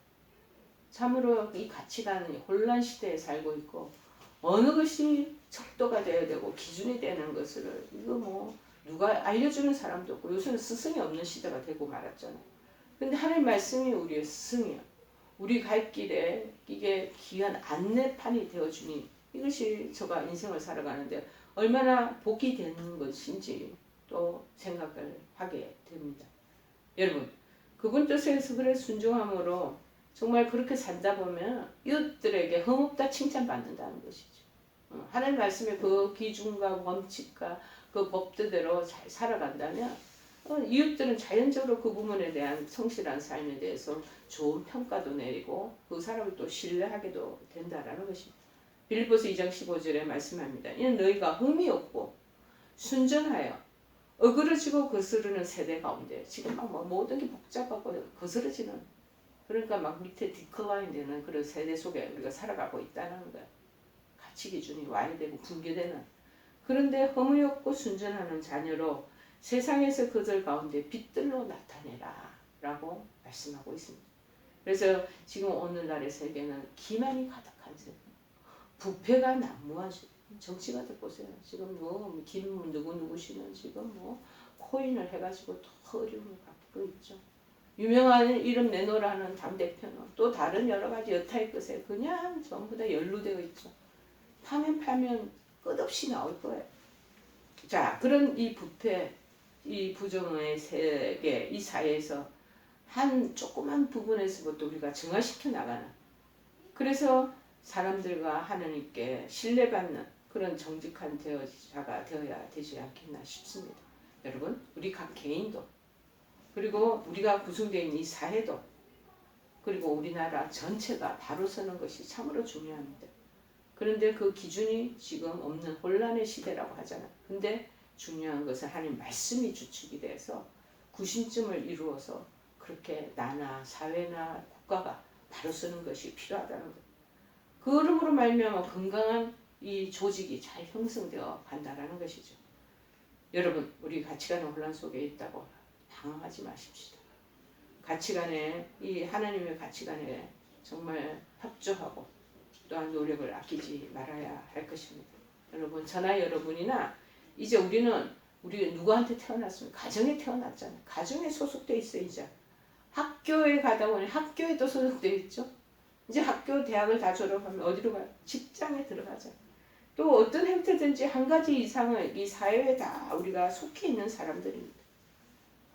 참으로 이 가치관이 혼란 시대에 살고 있고 어느 것이 척도가 되어야 되고 기준이 되는 것을 이거 뭐 누가 알려주는 사람도 없고 요새는 스승이 없는 시대가 되고 말았잖아요. 근데 하나님 말씀이 우리의 스승이에요. 우리 갈 길에 이게 귀한 안내판이 되어주니 이것이 저가 인생을 살아가는데 얼마나 복이 되는 것인지 또 생각을 하게 됩니다. 여러분 그분 뜻에서 그래 순종함으로 정말 그렇게 산다 보면 이웃들에게 흠없다 칭찬받는다는 것이죠. 하나님 말씀의 그 기준과 원칙과 그 법대로 잘 살아간다면 이웃들은 자연적으로 그 부분에 대한 성실한 삶에 대해서 좋은 평가도 내리고 그 사람을 또 신뢰하게도 된다라는 것입니다. 빌립보서 2장 15절에 말씀합니다. 이는 너희가 흠이 없고 순전하여 어그러지고 거스르는 세대 가운데 지금 막 모든 게 복잡하고 거스러지는 그러니까 막 밑에 디클라인 되는 그런 세대 속에 우리가 살아가고 있다는 거예요. 가치 기준이 와야 되고 붕괴되는 그런데 흠이 없고 순전하는 자녀로 세상에서 그들 가운데 빛들로 나타내라 라고 말씀하고 있습니다. 그래서 지금 오늘날의 세계는 기만이 가득한 세계 부패가 난무하죠. 정치가들 보세요. 지금 뭐 김 누구누구시는 지금 뭐 코인을 해가지고 더 어려움을 갖고 있죠. 유명한 이름 내놓으라는 당대표는 또 다른 여러 가지 여타의 것에 그냥 전부 다 연루되어 있죠. 파면 끝없이 나올 거예요. 자, 그런 이 부패, 이 부정의 세계, 이 사회에서 한 조그만 부분에서부터 우리가 정화시켜 나가는 그래서 사람들과 하나님께 신뢰받는 그런 정직한 자가 되어야 되지 않겠나 싶습니다. 여러분, 우리 각 개인도 그리고 우리가 구성되어 있는 이 사회도 그리고 우리나라 전체가 바로 서는 것이 참으로 중요합니다. 그런데 그 기준이 지금 없는 혼란의 시대라고 하잖아요. 근데 중요한 것은 하나님 말씀이 주축이 돼서 구심점을 이루어서 그렇게 나나 사회나 국가가 바로 서는 것이 필요하다는 거예요. 그러므로 말미암아 건강한 이 조직이 잘 형성되어 간다라는 것이죠. 여러분, 우리 가치관의 혼란 속에 있다고 당황하지 마십시다. 가치관에 이 하나님의 가치관에 정말 협조하고 또한 노력을 아끼지 말아야 할 것입니다. 여러분, 저나 여러분이나 이제 우리가 누구한테 태어났습니까? 가정에 태어났잖아요. 가정에 소속돼 있어 이제. 학교에 가다 보니 학교에도 소속돼 있죠. 이제 학교, 대학을 다 졸업하면 어디로 가요? 직장에 들어가죠. 또 어떤 형태든지 한 가지 이상을 이 사회에 다 우리가 속해 있는 사람들입니다.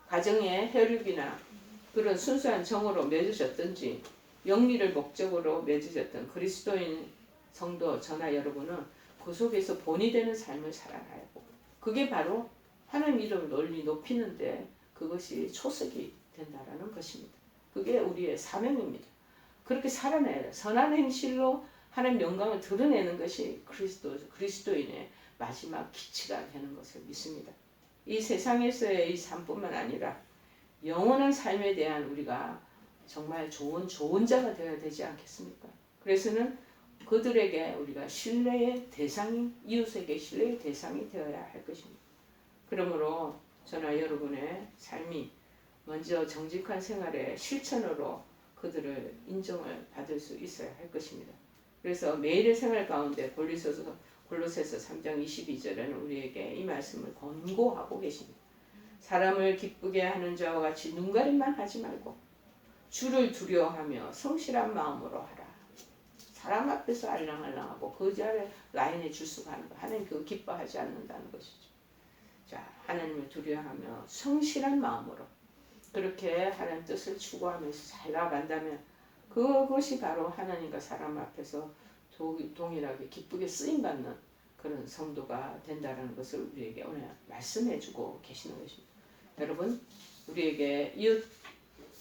가정의 혈육이나 그런 순수한 정으로 맺으셨든지 영리를 목적으로 맺으셨던 그리스도인 성도 저나 여러분은 그 속에서 본이 되는 삶을 살아가야 하고 그게 바로 하나님 이름을 널리 높이는데 그것이 초석이 된다라는 것입니다. 그게 우리의 사명입니다. 그렇게 살아내야 돼요. 선한 행실로 하나님 영광을 드러내는 것이 그리스도인의 마지막 기치가 되는 것을 믿습니다. 이 세상에서의 이 삶뿐만 아니라 영원한 삶에 대한 우리가 정말 좋은 자가 되어야 되지 않겠습니까? 그래서는 그들에게 우리가 신뢰의 대상이 이웃에게 신뢰의 대상이 되어야 할 것입니다. 그러므로 저나 여러분의 삶이 먼저 정직한 생활의 실천으로 그들을 인정을 받을 수 있어야 할 것입니다. 그래서 매일의 생활 가운데 골로새서 3장 22절에는 우리에게 이 말씀을 권고하고 계십니다. 사람을 기쁘게 하는 자와 같이 눈가림만 하지 말고 주를 두려워하며 성실한 마음으로 하라. 사람 앞에서 알랑알랑하고 그 자리에 라인에 줄서가는 거 하나님 그거 기뻐하지 않는다는 것이죠. 자, 하나님을 두려워하며 성실한 마음으로 그렇게 하나님 뜻을 추구하면서 잘 나간다면 그것이 바로 하나님과 사람 앞에서 동일하게 기쁘게 쓰임받는 그런 성도가 된다는 것을 우리에게 오늘 말씀해주고 계시는 것입니다. 여러분, 우리에게 이웃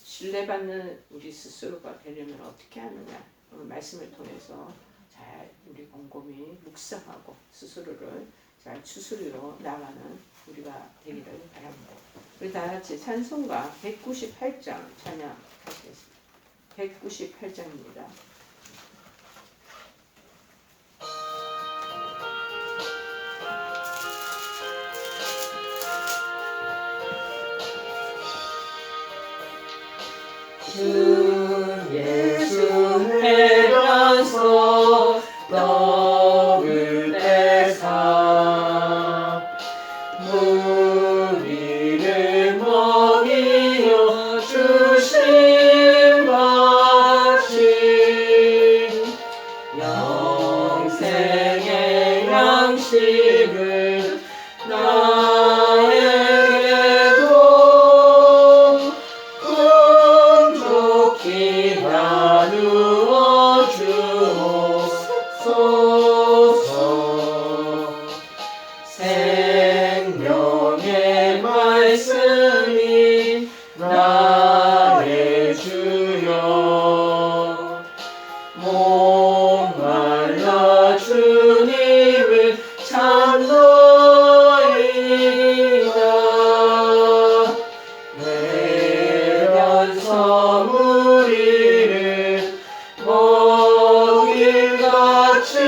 신뢰받는 우리 스스로가 되려면 어떻게 하느냐, 오늘 말씀을 통해서 잘 우리 곰곰이 묵상하고 스스로를 잘 추스리러 나가는 우리가 되기를 바랍니다. 우리 다 같이 찬송가 198장 찬양하시겠습니다. 198장입니다. 주 예수 해변소 떡을 떼사 우리를 먹이어 주신 같이 영생의 양식을 나에게도 풍족히 나누어 주옵소서. 생명의 말씀이 나의 주여 목말라 주님을 찾노이다. 내면서 우리를 먹일같이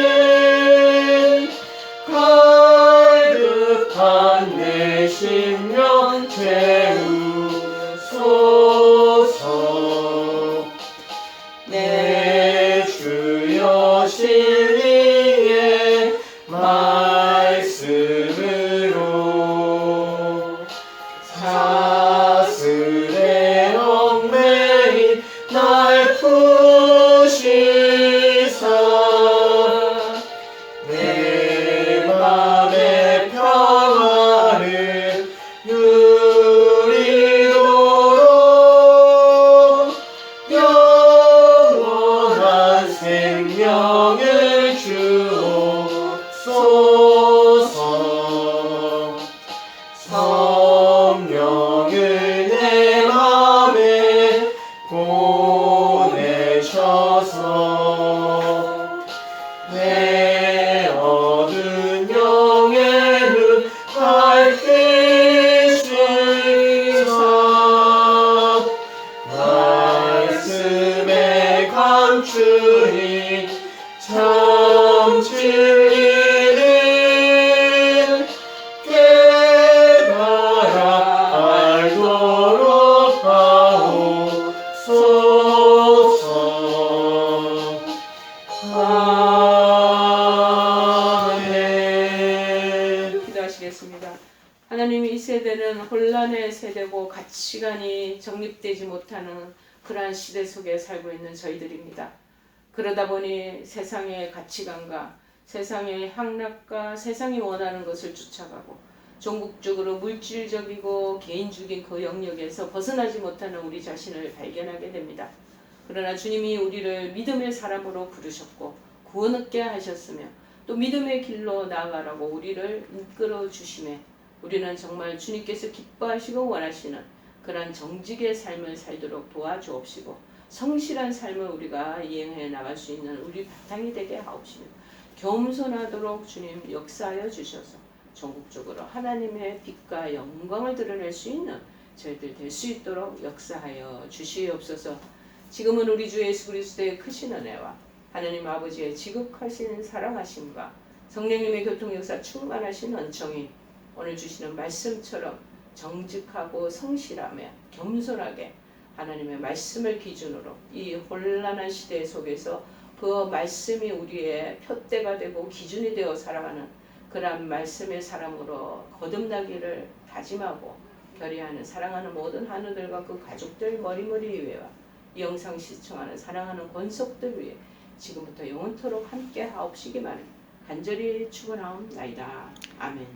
갈급한 내 심령 채우소서. 내 주여 진리의 말씀으로 사슬에 얽매인 날 푸시사 내 맘의 평화를 누리도록 영원한 생명을 주옵소서. 성령을 내 맘에 보내셔서 내 어두운 영의 눈 밝히시사 말씀에 감추인 참 진리를 깨달아 알도록 하옵소서. 아멘. 기도하시겠습니다. 하나님, 이 세대는 혼란의 세대고 가치관이 정립되지 못하는 그러한 시대 속에 살고 있는 저희들입니다. 그러다 보니 세상의 가치관과 세상의 향락과 세상이 원하는 것을 쫓아가고 종국적으로 물질적이고 개인적인 그 영역에서 벗어나지 못하는 우리 자신을 발견하게 됩니다. 그러나 주님이 우리를 믿음의 사람으로 부르셨고 구원 얻게 하셨으며 또 믿음의 길로 나아가라고 우리를 이끌어 주심에 우리는 정말 주님께서 기뻐하시고 원하시는 그러한 정직의 삶을 살도록 도와주옵시고 성실한 삶을 우리가 이행해 나갈 수 있는 우리 바탕이 되게 하옵시며 겸손하도록 주님 역사하여 주셔서 전국적으로 하나님의 빛과 영광을 드러낼 수 있는 저희들 될 수 있도록 역사하여 주시옵소서. 지금은 우리 주 예수 그리스도의 크신 은혜와 하나님 아버지의 지극하신 사랑하심과 성령님의 교통 역사 충만하신 은총이 오늘 주시는 말씀처럼 정직하고 성실하며 겸손하게 하나님의 말씀을 기준으로 이 혼란한 시대 속에서 그 말씀이 우리의 표대가 되고 기준이 되어 살아가는 그러한 말씀의 사람으로 거듭나기를 다짐하고 결의하는 사랑하는 모든 하느들과 그 가족들 머리머리 위에와 이 영상 시청하는 사랑하는 권속들 위에 지금부터 영원토록 함께 하옵시기만을 간절히 축원하옵나이다. 아멘.